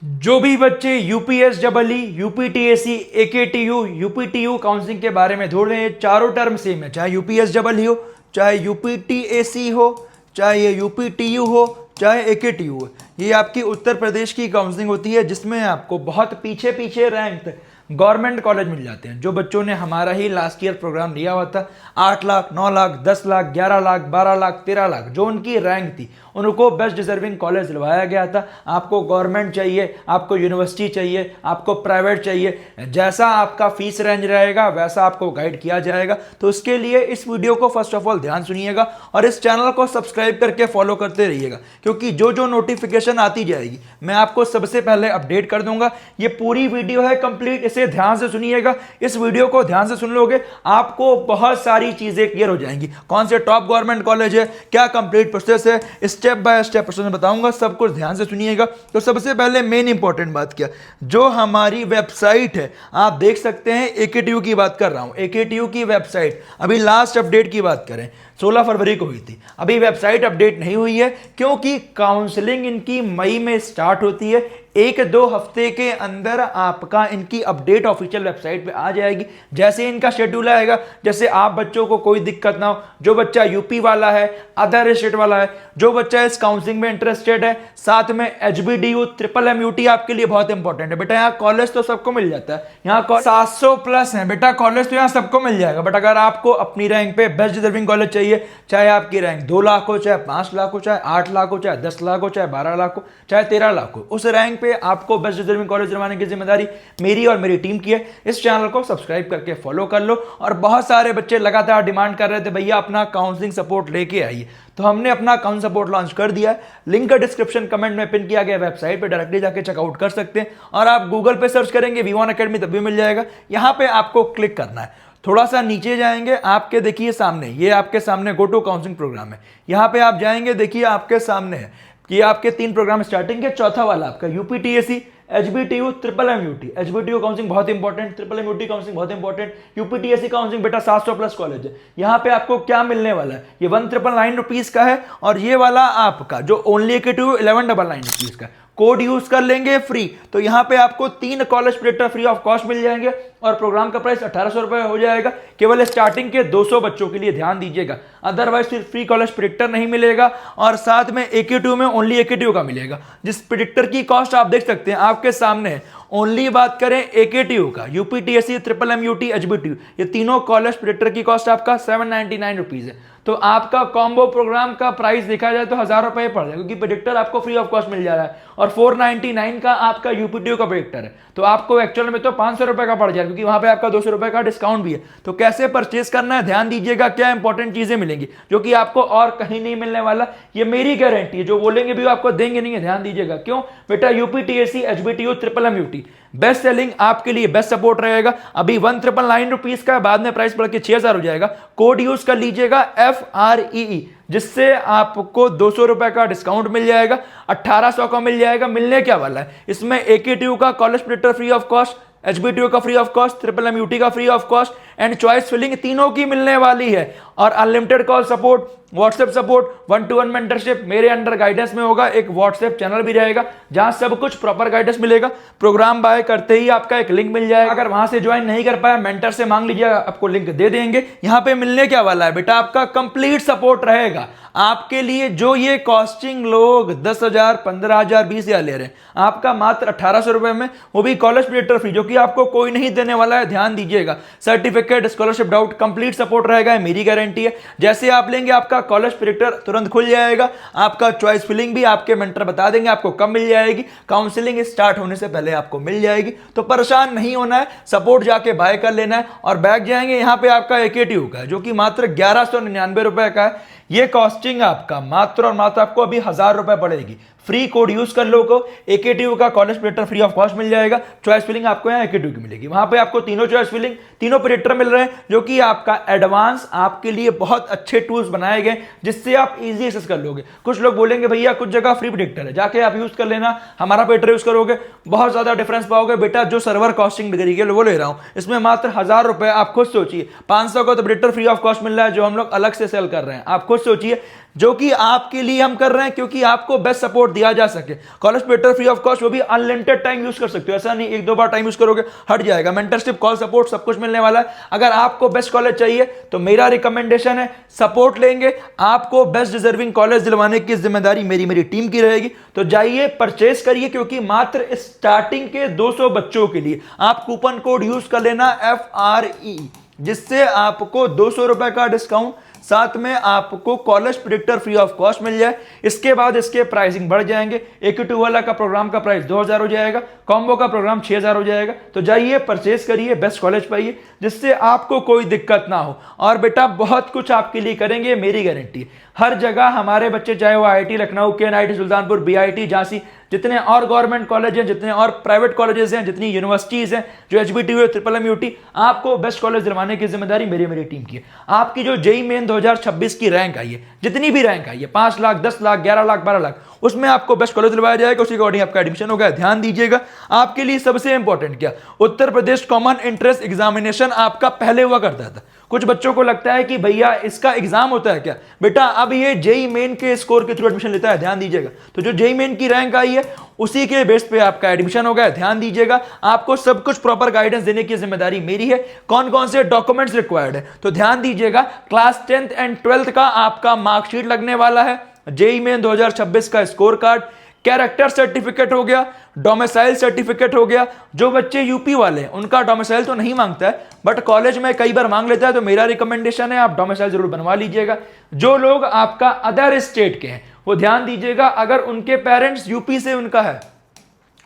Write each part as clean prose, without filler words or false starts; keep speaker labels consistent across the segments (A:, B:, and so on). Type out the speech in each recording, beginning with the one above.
A: जो भी बच्चे यूपीएसडब्ल्यू, यूपीटीएससी, एकेटीयू, यूपीटीयू काउंसलिंग के बारे में ढूंढ रहे हैं, चारों टर्म सेम है, चाहे यूपीएसडब्ल्यू हो, चाहे यूपीटीएससी हो, चाहे ये यूपीटीयू हो, चाहे एकेटीयू हो। ये आपकी उत्तर प्रदेश की काउंसलिंग होती है जिसमें आपको बहुत पीछे पीछे रैंक गवर्नमेंट कॉलेज मिल जाते हैं। जो बच्चों ने हमारा ही लास्ट ईयर प्रोग्राम लिया हुआ था, 8 लाख, 9 लाख, 10 लाख, 11 लाख, 12 लाख, 13 लाख, जो उनकी रैंक थी उनको बेस्ट डिजर्विंग कॉलेज दिलवाया गया था। आपको गवर्नमेंट चाहिए, आपको यूनिवर्सिटी चाहिए, आपको प्राइवेट चाहिए, जैसा आपका फीस रेंज रहेगा वैसा आपको गाइड किया जाएगा। तो उसके लिए इस वीडियो को फर्स्ट ऑफ ऑल ध्यान सुनिएगा और इस चैनल को सब्सक्राइब करके फॉलो करते रहिएगा, क्योंकि जो जो नोटिफिकेशन आती जाएगी मैं आपको सबसे पहले अपडेट कर दूंगा। ये पूरी वीडियो है कंप्लीट, इसे ध्यान से सुनिएगा। इस वीडियो को ध्यान से सुन लोगे आपको बहुत सारी चीजें क्लियर हो जाएंगी। कौन से टॉप गवर्नमेंट कॉलेज है, क्या कंप्लीट प्रोसेस है, स्टेप बाय स्टेप प्रोसेस में बताऊंगा, सब कुछ ध्यान से सुनिएगा। तो सबसे पहले मेन इंपॉर्टेंट बात क्या, जो हमारी वेबसाइट है आप देख सकते हैं, एकेटीयू की बात कर रहा हूं। एकेटीयू की वेबसाइट अभी लास्ट अपडेट की बात करें 16 फरवरी को हुई थी, अभी वेबसाइट अपडेट नहीं हुई है क्योंकि काउंसलिंग इनकी मई में स्टार्ट होती है। 1-2 हफ्ते के अंदर आपका इनकी अपडेट ऑफिशियल वेबसाइट पे आ जाएगी। जैसे इनका शेड्यूल आएगा, जैसे आप बच्चों को कोई दिक्कत ना हो, जो बच्चा यूपी वाला है, अदर स्टेट वाला है, जो बच्चा इस काउंसलिंग में इंटरेस्टेड है, साथ में एचबीडीयू, ट्रिपल एमयूटी आपके लिए बहुत इंपॉर्टेंट है बेटा। यहाँ कॉलेज तो सबको मिल जाता है, यहाँ 700 प्लस है बेटा कॉलेज, तो यहाँ सबको मिल जाएगा। बट अगर आपको अपनी रैंक पे बेस्ट डिजर्विंग कॉलेज चाहिए, चाहे आपकी रैंक 2 लाख हो, चाहे 5 लाख हो, चाहे 8 लाख हो, चाहे 10 लाख हो, चाहे 12 लाख हो, चाहे 13 लाख हो, उस रैंक पे आपको बेस्ट डिजर्विंग कॉलेज दिलवाने की जिम्मेदारी मेरी और मेरी टीम की है। इस चैनल को सब्सक्राइब करके फॉलो कर लो। और बहुत सारे बच्चे लगातार डिमांड कर रहे थे भैया अपना काउंसलिंग सपोर्ट लेके आइए, तो हमने अपना अकाउंट सपोर्ट लॉन्च कर दिया है। लिंक डिस्क्रिप्शन कमेंट में पिन किया गया, वेबसाइट पे डायरेक्टली जाके चेकआउट कर सकते हैं। और आप गूगल पे सर्च करेंगे V1 अकेडमी तब भी मिल जाएगा। यहां पे आपको क्लिक करना है, थोड़ा सा नीचे जाएंगे, आपके देखिए सामने, ये आपके सामने गो टू काउंसलिंग प्रोग्राम है। यहां पे आप जाएंगे, देखिए आपके सामने है कि आपके 3 प्रोग्राम स्टार्टिंग के, चौथा वाला आपका यूपीटीएससी, एचबीटीयू, ट्रिपल एमयूटी। एचबीटीयू काउंसलिंग बहुत इंपॉर्टेंट, ट्रिपल एमयूटी काउंसलिंग बहुत इंपॉर्टेंट, यूपीटीएससी काउंसलिंग बेटा 700 प्लस कॉलेज है। यहाँ पे आपको क्या मिलने वाला है, ये 1999 रुपीज का है, और ये वाला आपका जो ओनली एकेटीयू 1199 रुपीज का है। कोड यूज कर लेंगे फ्री, तो यहाँ पे आपको 3 college projector free of cost मिल जाएंगे और प्रोग्राम का प्राइस 1800 रुपए हो जाएगा। केवल स्टार्टिंग के 200 बच्चों के लिए ध्यान दीजिएगा, अदरवाइज फिर फ्री कॉलेज प्रोजेक्टर नहीं मिलेगा। और साथ में एकेटीयू में ओनली एकेटीयू का मिलेगा, जिस प्रोजेक्टर की कॉस्ट आप देख सकते हैं आपके सामने है। ओनली बात करें एकेटीयू का, यूपीटीएससी, ट्रिपल एमयूटी, एचबीटीयू, ये तीनों कॉलेज प्रोजेक्टर की कॉस्ट आपका 799 रुपीज है। तो आपका कॉम्बो प्रोग्राम का प्राइस देखा जाए तो 1000 रुपए पड़ जाएगा, क्योंकि प्रोजेक्टर आपको फ्री ऑफ कॉस्ट मिल जा रहा है और 499 का आपका यूपीटीयू का प्रोजेक्टर है। तो आपको एक्चुअल में तो 500 रुपए का पड़ जाएगा, क्योंकि वहां पे आपका 200 रुपए का डिस्काउंट भी है। तो कैसे परचेस करना है ध्यान दीजिएगा, क्या इंपॉर्टेंट चीजें मिलेंगी जो कि आपको और कहीं नहीं मिलने वाला, ये मेरी गारंटी है। जो बोलेंगे भी आपको देंगे नहीं है, ध्यान दीजिएगा। क्यों बेटा, यूपीटीएससी, एचबीटीयू, ट्रिपल एमयूटी बेस्ट सेलिंग आपके लिए बेस्ट सपोर्ट रहेगा। अभी 1999 रुपीज का, बाद में प्राइस बढ़ के 6000 हो जाएगा। कोड यूज कर लीजिएगा FREE, जिससे आपको 200 रुपए का डिस्काउंट मिल जाएगा, 1800 का मिल जाएगा। मिलने क्या वाला है इसमें, एकेटीयू का college projector free of cost, HBTU का free of cost, triple MUT का free of cost and choice filling तीनों की मिलने वाली है। और unlimited call support, WhatsApp support, 1-to-1 mentorship मेरे अंडर गाइडेंस में होगा। एक व्हाट्सएप चैनल भी रहेगा जहां सब कुछ प्रॉपर गाइडेंस मिलेगा। प्रोग्राम बाय करते ही आपका एक लिंक मिल जाएगा, अगर वहां से ज्वाइन नहीं कर पाया मेंटर से मांग लीजिएगा, आपको लिंक दे देंगे। यहां पे मिलने क्या वाला है बेटा, आपका कंप्लीट सपोर्ट रहेगा आपके लिए। जो ये कॉस्टिंग लोग 10,000, 15,000, 20,000 ले रहे हैं, आपका मात्र 1800 रुपए में, वो भी कॉलेज प्रोजेक्टर फ्री, जो कि आपको कोई नहीं देने वाला है। ध्यान दीजिएगा, certificate, scholarship, doubt, complete support रहेगा, मेरी गारंटी है। जैसे आप लेंगे आपका कॉलेज प्रोजेक्टर तुरंत खुल जाएगा, आपका चॉइस फिलिंग भी आपके मेंटर बता देंगे आपको कब मिल जाएगी, काउंसलिंग स्टार्ट होने से पहले आपको मिल जाएगी। तो परेशान नहीं होना है, सपोर्ट जाके बाय कर लेना है। और बैक जाएंगे, यहां पे आपका एकेटीयू का जो कि मात्र 1199 रुपए का है। ये कॉस्टिंग आपका मात्र और मात्र आपको अभी 1000 रुपए पड़ेगी। फ्री कोड यूज कर लो को, एकेटीयू का college projector free of cost मिल जाएगा। चॉइस फिलिंग आपको यहाँ एकेटीयू की मिलेगी, वहां पे आपको तीनों चॉइस फिलिंग, तीनों प्रोजेक्टर मिल रहे हैं जो कि आपका एडवांस आपके लिए बहुत अच्छे टूल्स बनाए गए जिससे आप इजी एक्सेस कर लोगे। कुछ लोग बोलेंगे भैया कुछ जगह फ्री प्रेडिक्टर है, जाके आप यूज कर लेना, हमारा पेटर यूज करोगे बहुत ज्यादा डिफरेंस पाओगे। बेटा जो सर्वर कॉस्टिंग डिग्री के वो ले रहा हूं, इसमें मात्र 1000 रुपए। आप खुद सोचिए, 500 का तो प्रेडिक्टर फ्री ऑफ कॉस्ट मिल रहा है जो हम लोग अलग से सेल कर रहे हैं। आप खुद सोचिए, जो कि आपके लिए हम कर रहे हैं क्योंकि आपको बेस्ट सपोर्ट दिया जा सके। College predictor free of cost, वो भी अनलिमिटेड टाइम यूज कर सकते हो, ऐसा नहीं एक दो बार टाइम यूज करोगे हट जाएगा। मेंटरशिप, कॉल सपोर्ट सब कुछ मिलने वाला है। अगर आपको बेस्ट कॉलेज चाहिए तो मेरा रिकमेंडेशन है, सपोर्ट लेंगे, आपको बेस्ट डिजर्विंग कॉलेज दिलवाने की जिम्मेदारी मेरी टीम की रहेगी। तो जाइए परचेस करिए, क्योंकि मात्र स्टार्टिंग के 200 बच्चों के लिए आप कूपन कोड यूज कर लेना FRE, जिससे आपको 200 रुपए का डिस्काउंट, साथ में आपको college predictor free of cost मिल जाए। इसके बाद इसके प्राइसिंग बढ़ जाएंगे। AQ2 वाला का प्रोग्राम का प्राइस 2000 हो जाएगा, कॉम्बो का प्रोग्राम 6000 हो जाएगा। तो जाइए परचेस करिए, बेस्ट कॉलेज पाइए जिससे आपको कोई दिक्कत ना हो। और बेटा बहुत कुछ आपके लिए करेंगे, मेरी गारंटी है। हर जगह हमारे बच्चे, चाहे वो IIT Lucknow, KNIT Sultanpur, BIT Jhansi, जितने और गवर्नमेंट कॉलेज हैं, जितने और प्राइवेट कॉलेजेस हैं, जितनी यूनिवर्सिटीज हैं, जो HBTU, MMUT, आपको बेस्ट कॉलेज दिलवाने की जिम्मेदारी मेरी टीम की है। आपकी जो JEE मेन 2026 की रैंक आई है, जितनी भी रैंक आई है, 5 लाख, 10 लाख, 11 लाख, 12 लाख, उसमें आपको बेस्ट कॉलेज दिलवाया जाएगा। उसके अकॉर्डिंग आपका एडमिशन होगा। ध्यान दीजिएगा, आपके लिए सबसे इंपॉर्टेंट क्या, Uttar Pradesh common entrance examination आपका पहले हुआ करता था। कुछ बच्चों को लगता है कि भैया इसका एग्जाम होता है क्या, बेटा अब ये JEE मेन के स्कोर के थ्रू एडमिशन लेता है। ध्यान दीजिएगा, तो जो JEE मेन की रैंक आई है उसी के बेस पे आपका एडमिशन होगा। ध्यान दीजिएगा, आपको सब कुछ प्रॉपर गाइडेंस देने की जिम्मेदारी मेरी है। कौन कौन से डॉक्यूमेंट्स रिक्वायर्ड है, तो ध्यान दीजिएगा, क्लास 10th एंड 12th का आपका मार्कशीट लगने वाला है, JEE मेन 2026 का स्कोर कार्ड, कैरेक्टर सर्टिफिकेट हो गया, डोमिसाइल सर्टिफिकेट हो गया। जो बच्चे यूपी वाले हैं उनका डोमिसाइल तो नहीं मांगता है, बट कॉलेज में कई बार मांग लेता है, तो मेरा रिकमेंडेशन है आप डोमिसाइल जरूर बनवा लीजिएगा। जो लोग आपका अदर स्टेट के हैं वो ध्यान दीजिएगा, अगर उनके पेरेंट्स यूपी से, उनका है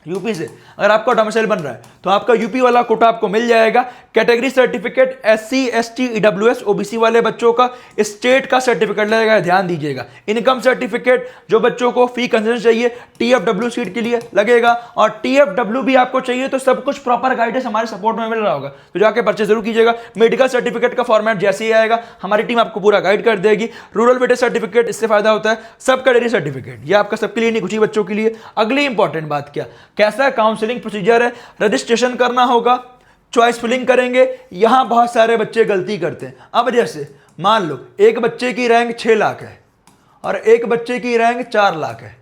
A: यूपी से, अगर आपका डोमिसाइल बन रहा है तो आपका यूपी वाला कोटा आपको मिल जाएगा। Category certificate SC ST EWS OBC वाले बच्चों का स्टेट का सर्टिफिकेट लगेगा। ध्यान दीजिएगा, इनकम सर्टिफिकेट जो बच्चों को फी कंसेशन चाहिए TFW सीट के लिए लगेगा, और TFW भी आपको चाहिए तो सब कुछ प्रॉपर गाइडेंस हमारे सपोर्ट में मिल रहा होगा, तो जाके परचेज जरूर कीजिएगा। मेडिकल सर्टिफिकेट का फॉर्मेट जैसे ही आएगा हमारी टीम आपको पूरा गाइड कर देगी। रूरल वेटेज सर्टिफिकेट, इससे फायदा होता है। सब कैटेगरी सर्टिफिकेट, ये आपका सबके लिए नहीं, कुछ ही बच्चों के लिए। अगली इंपॉर्टेंट बात क्या, कैसा काउंसलिंग प्रोसीजर है, रजिस्ट्रेशन करना होगा, चॉइस फिलिंग करेंगे। यहां बहुत सारे बच्चे गलती करते हैं। अब जैसे मान लो एक बच्चे की रैंक 6 लाख है और एक बच्चे की रैंक 4 लाख है,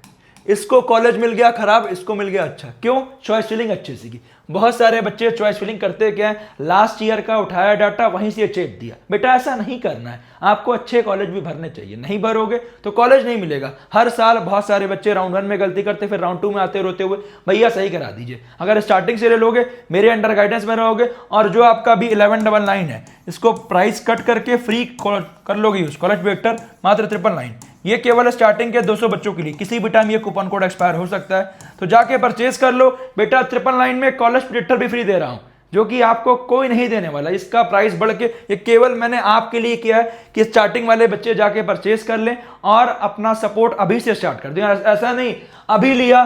A: इसको कॉलेज मिल गया खराब, इसको मिल गया अच्छा। क्यों? चॉइस फिलिंग अच्छे से की। बहुत सारे बच्चे चॉइस फिलिंग करते क्या है, लास्ट ईयर का उठाया डाटा वहीं से चेक दिया। बेटा ऐसा नहीं करना है, आपको अच्छे कॉलेज भी भरने चाहिए। नहीं भरोगे तो कॉलेज नहीं मिलेगा। हर साल बहुत सारे बच्चे राउंड 1 में गलती करते, फिर राउंड 2 में आते रोते हुए, भैया सही करा दीजिए। अगर स्टार्टिंग से ले लोगे, मेरे अंडर गाइडेंस में रहोगे, और जो आपका भी 1199 है इसको प्राइस कट करके फ्री कर लोगे यूज, कॉलेज प्रेडिक्टर मात्र 999। ये केवल स्टार्टिंग के 200 बच्चों के लिए, किसी भी टाइम ये कूपन कोड एक्सपायर हो सकता है, तो जाके परचेज कर लो। बेटा 999 में कॉलेज प्रेडिक्टर भी फ्री दे रहा हूं, जो कि आपको कोई नहीं देने वाला। इसका प्राइस बढ़ के ये केवल मैंने आपके लिए किया है कि स्टार्टिंग वाले बच्चे जाके परचेज कर लें और अपना सपोर्ट अभी से स्टार्ट कर दें। ऐसा नहीं अभी लिया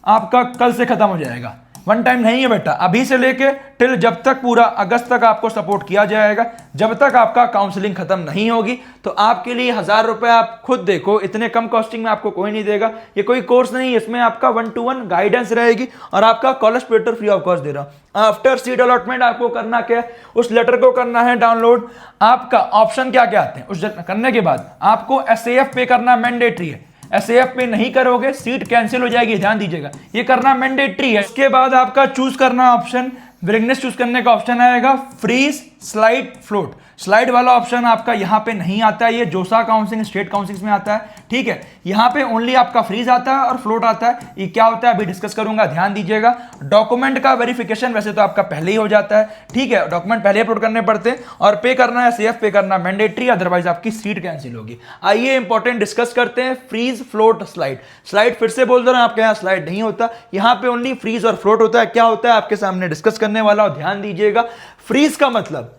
A: आपका कल से खत्म हो जाएगा, वन टाइम नहीं है बेटा। अभी से लेके टिल जब तक पूरा अगस्त तक आपको सपोर्ट किया जाएगा, जब तक आपका काउंसलिंग खत्म नहीं होगी। तो आपके लिए 1000 रुपए आप खुद देखो, इतने कम कॉस्टिंग में आपको कोई नहीं देगा। ये कोई कोर्स नहीं, इसमें आपका 1-to-1 गाइडेंस रहेगी और आपका college predictor free of cost दे रहा हूं। आफ्टर सीट अलॉटमेंट आपको करना क्या है, उस लेटर को करना है डाउनलोड। आपका ऑप्शन क्या क्या आते हैं, उस करने के बाद आपको SAF पे करना मैंडेटरी है। SAF पे नहीं करोगे सीट कैंसिल हो जाएगी, ध्यान दीजिएगा, ये करना मैंडेटरी है। उसके बाद आपका चूज करना ऑप्शन, विलिंगनेस चूज करने का ऑप्शन आएगा, फ्रीज, स्लाइड, फ्लोट। स्लाइड वाला ऑप्शन आपका यहां पे नहीं आता है, ये जोसा काउंसलिंग, स्टेट काउंसलिंग में आता है, ठीक है। यहां पे ओनली आपका फ्रीज आता है और फ्लोट आता है। ये क्या होता है अभी डिस्कस करूंगा, ध्यान दीजिएगा। डॉक्यूमेंट का वेरिफिकेशन वैसे तो आपका पहले ही हो जाता है, ठीक है, डॉक्यूमेंट पहले अपलोड करने पड़ते हैं, और पे करना है SAF पे करना मैंडेटरी, अदरवाइज आपकी सीट कैंसिल होगी। आइए इंपॉर्टेंट डिस्कस करते हैं, फ्रीज, फ्लोट, स्लाइड। स्लाइड फिर से बोल दो ना, आपके यहाँ स्लाइड नहीं होता, यहाँ पे ओनली फ्रीज और फ्लोट होता है। क्या होता है आपके सामने डिस्कस करने वाला, और ध्यान दीजिएगा। फ्रीज का मतलब,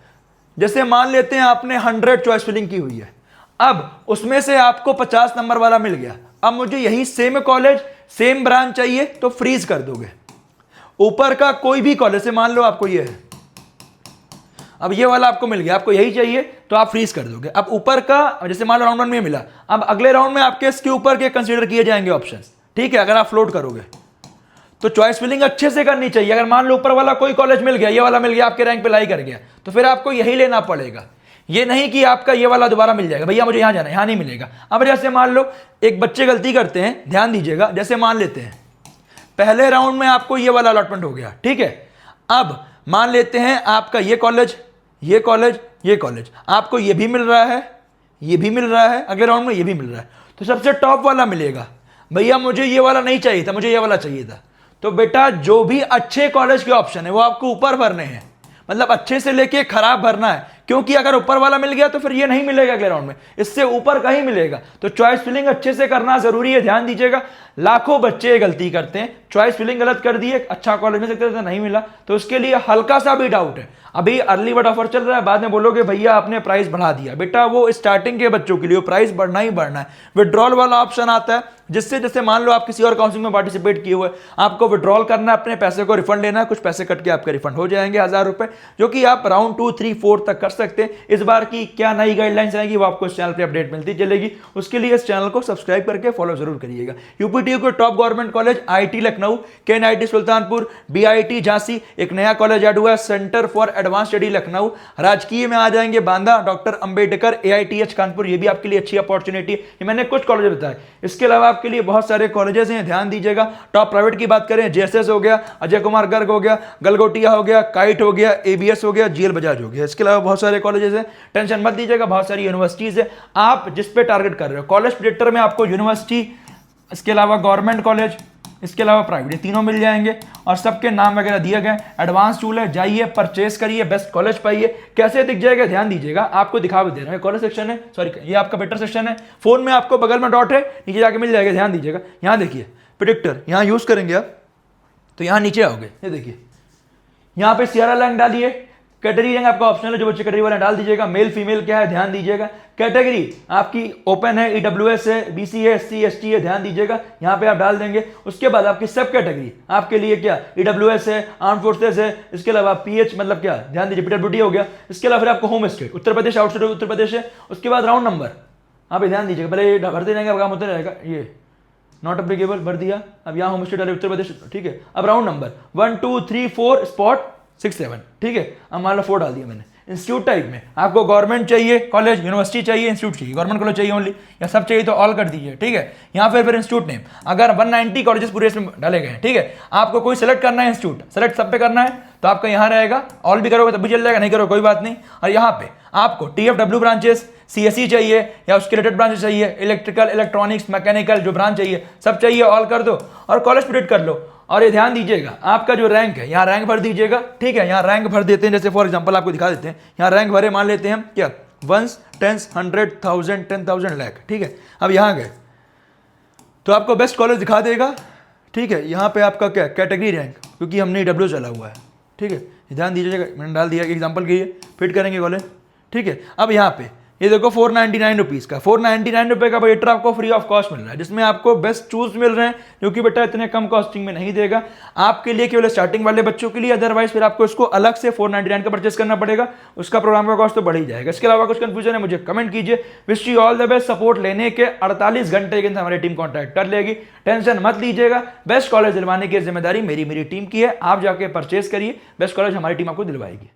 A: जैसे मान लेते हैं आपने 100 चॉइस फिलिंग की हुई है, अब उसमें से आपको 50 नंबर वाला मिल गया, अब मुझे यही सेम कॉलेज सेम ब्रांच चाहिए तो फ्रीज कर दोगे। ऊपर का कोई भी कॉलेज से मान लो आपको ये है, अब ये वाला आपको मिल गया, आपको यही चाहिए तो आप फ्रीज कर दोगे। अब ऊपर का जैसे मान लो राउंड 1 में मिला, अब अगले राउंड में आपके इसके ऊपर के कंसीडर किए जाएंगे ऑप्शंस, ठीक है। अगर आप फ्लोट करोगे तो चॉइस फिलिंग अच्छे से करनी चाहिए। अगर मान लो ऊपर वाला कोई कॉलेज मिल गया, ये वाला मिल गया, आपके रैंक पे लाई कर गया, तो फिर आपको यही लेना पड़ेगा। ये नहीं कि आपका ये वाला दोबारा मिल जाएगा, भैया मुझे यहां जाना है, यहां नहीं मिलेगा। अब जैसे मान लो एक बच्चे गलती करते हैं, ध्यान दीजिएगा, जैसे मान लेते हैं पहले राउंड में आपको ये वाला अलॉटमेंट हो गया, ठीक है। अब मान लेते हैं आपका ये कॉलेज, ये कॉलेज, ये कॉलेज, आपको ये भी मिल रहा है, ये भी मिल रहा है, अगले राउंड में ये भी मिल रहा है, तो सबसे टॉप वाला मिलेगा। भैया मुझे ये वाला नहीं चाहिए था, मुझे ये वाला चाहिए था, तो बेटा जो भी अच्छे कॉलेज के ऑप्शन है वो आपको ऊपर भरने हैं, मतलब अच्छे से लेके खराब भरना है, क्योंकि अगर ऊपर वाला मिल गया तो फिर ये नहीं मिलेगा अगले राउंड में, इससे ऊपर का ही मिलेगा। तो चॉइस फिलिंग अच्छे से करना जरूरी है, ध्यान दीजिएगा। लाखों बच्चे गलती करते हैं, चॉइस फिलिंग गलत कर दिए, अच्छा कॉलेज मिल सकता था नहीं मिला, तो उसके लिए हल्का सा भी डाउट है। अभी अर्ली बर्ड ऑफर चल रहा है, बाद में बोलोगे भैया आपने प्राइस बढ़ा दिया, बेटा वो स्टार्टिंग के बच्चों के लिए प्राइस बढ़ना ही बढ़ना है। विड्रॉल वाला ऑप्शन आता है, जिससे जैसे मान लो आप किसी और काउंसलिंग में पार्टिसिपेट किए हुए, आपको विड्रॉल करना है, अपने पैसे को रिफंड लेना है, कुछ पैसे कट के आपके रिफंड हो जाएंगे 1000 रुपए, जो कि आप राउंड 2, 3, 4 तक कर सकते हैं। इस बार की क्या नई गाइडलाइंस आएगी वो आपको इस चैनल पे अपडेट मिलती चलेगी, उसके लिए इस चैनल को सब्सक्राइब करके फॉलो जरूर करिएगा। यूपीटीयू के top government college IT Lucknow, KNIT Sultanpur, BIT Jhansi, एक नया कॉलेज ऐड हुआ है centre for advance study Lucknow, राजकीय में आ जाएंगे बांदा, डॉक्टर अंबेडकर, एआईटीएच कानपुर, ये भी आपके लिए अच्छी अपॉर्चुनिटी है। ये मैंने कुछ कॉलेज बताए, इसके अलावा आपके लिए बहुत सारे कॉलेजेस हैं, ध्यान दीजिएगा। टॉप प्राइवेट की बात करें, जेएसएस हो गया, अजय कुमार गर्ग हो गया, गलगोटिया हो गया, काइट हो गया, एबीएस हो गया, जीएल बजाज हो गया। इसके अलावा बहुत सारे कॉलेजेस हैं, टेंशन मत दीजिएगा, बहुत सारी यूनिवर्सिटीज है। आप जिस पे टारगेट कर रहे हो, कॉलेज प्रेडिक्टर में आपको यूनिवर्सिटी, इसके अलावा गवर्नमेंट कॉलेज, इसके अलावा प्राइवेट, ये तीनों मिल जाएंगे और सबके नाम वगैरह दिए गए। एडवांस टूल है, जाइए परचेस करिए, बेस्ट कॉलेज पाइए। कैसे दिख जाएगा ध्यान दीजिएगा, आपको दिखा भी दे रहे हैं, कॉलेज सेक्शन है, सॉरी ये आपका बेटर सेक्शन है, फोन में आपको बगल में डॉट है, नीचे जाके मिल जाएगा, ध्यान दीजिएगा। यहाँ देखिए प्रेडिक्टर, यहाँ यूज करेंगे आप तो यहाँ नीचे आओगे, ये देखिए यहाँ पे सियारा रैंक डालिए, कैटेगरी रैंक आपका ऑप्शनल है, जो बच्चे कैटेगरी वाला डाल दीजिएगा। मेल फीमेल क्या है ध्यान दीजिएगा, कैटेगरी आपकी ओपन है, ईडब्ल्यूएस है, बीसी है, एससी एसटी है, ध्यान दीजिएगा, यहाँ पे आप डाल देंगे। उसके बाद आपकी सब कैटेगरी आपके लिए क्या, ईडब्ल्यूएस है, आर्म फोर्सेस है, इसके अलावा पीएच मतलब क्या, ध्यान दीजिए, पीडब्ल्यूडी हो गया। इसके अलावा फिर आपको home state Uttar Pradesh, outside Uttar Pradesh है। उसके बाद राउंड नंबर आप ध्यान दीजिएगा, पहले भरते रहेंगे, काम होते रहेगा, ये नॉट अप्लीकेबल भर दिया, अब यहाँ होम स्टेट डाले उत्तर प्रदेश, ठीक है। अब राउंड नंबर 1 2 3 4 स्पॉट 6 7, ठीक है। अब मान लो 4 डाल दिया मैंने। इंस्टीट्यूट टाइप में आपको गवर्नमेंट चाहिए, कॉलेज यूनिवर्सिटी चाहिए, इंस्टीट्यूट चाहिए, गवर्नमेंट कॉलेज चाहिए ओनली, या सब चाहिए तो ऑल कर दीजिए, ठीक है। यहाँ फिर इंस्टीट्यूट नेम, अगर 190 कॉलेजेस पूरे इसमें डाले गए हैं, ठीक है, आपको कोई सेलेक्ट करना है इंस्टीट्यूट, सेलेक्ट सब पे करना है तो आपका यहाँ रहेगा, ऑल भी करोगे तब भी चल जाएगा, नहीं करो कोई बात नहीं। और यहाँ पे आपको टीएफडब्ल्यू ब्रांचेस, सीएसई चाहिए या उसके रिलेटेड ब्रांचेस चाहिए, इलेक्ट्रिकल, इलेक्ट्रॉनिक्स, मैकेनिकल जो ब्रांच चाहिए सब चाहिए, ऑल कर दो और कॉलेज प्रेडिक्ट कर लो। और ये ध्यान दीजिएगा, आपका जो रैंक है यहाँ रैंक भर दीजिएगा, ठीक है। यहाँ रैंक भर देते हैं, जैसे फॉर एग्जांपल आपको दिखा देते हैं, यहाँ रैंक भरे, मान लेते हैं हम क्या, 1 10 100 1000 10,000 लाख, ठीक है। अब यहाँ गए तो आपको बेस्ट कॉलेज दिखा देगा, ठीक है। यहाँ पे आपका क्या, कैटेगरी रैंक, क्योंकि हमने डब्ल्यू चला हुआ है, ठीक है, ध्यान दीजिएगा, मैंने डाल दिया एग्जाम्पल के लिए, फिट करेंगे कॉलेज, ठीक है। अब यहाँ पे ये देखो 499 रुपीज़ का, 499 रुपये का बेटा आपको फ्री ऑफ कॉस्ट मिल रहा है, जिसमें आपको बेस्ट चूज मिल रहे हैं, क्योंकि बेटा इतने कम कॉस्टिंग में नहीं देगा आपके लिए, केवल स्टार्टिंग वाले बच्चों के लिए, अदरवाइज फिर आपको इसको अलग से 499 का परचेस करना पड़ेगा, उसका प्रोग्राम का कॉस्ट तो बढ़ ही जाएगा। इसके अलावा कुछ कंफ्यूजन है मुझे कमेंट कीजिए। Wish you all the best. Support लेने के 48 घंटे के अंदर हमारी टीम कॉन्टैक्ट कर लेगी, टेंशन मत लीजिएगा। बेस्ट कॉलेज दिलवाने की जिम्मेदारी मेरी टीम की है, आप जाके परचेस करिए, बेस्ट कॉलेज हमारी टीम आपको दिलवाएगी।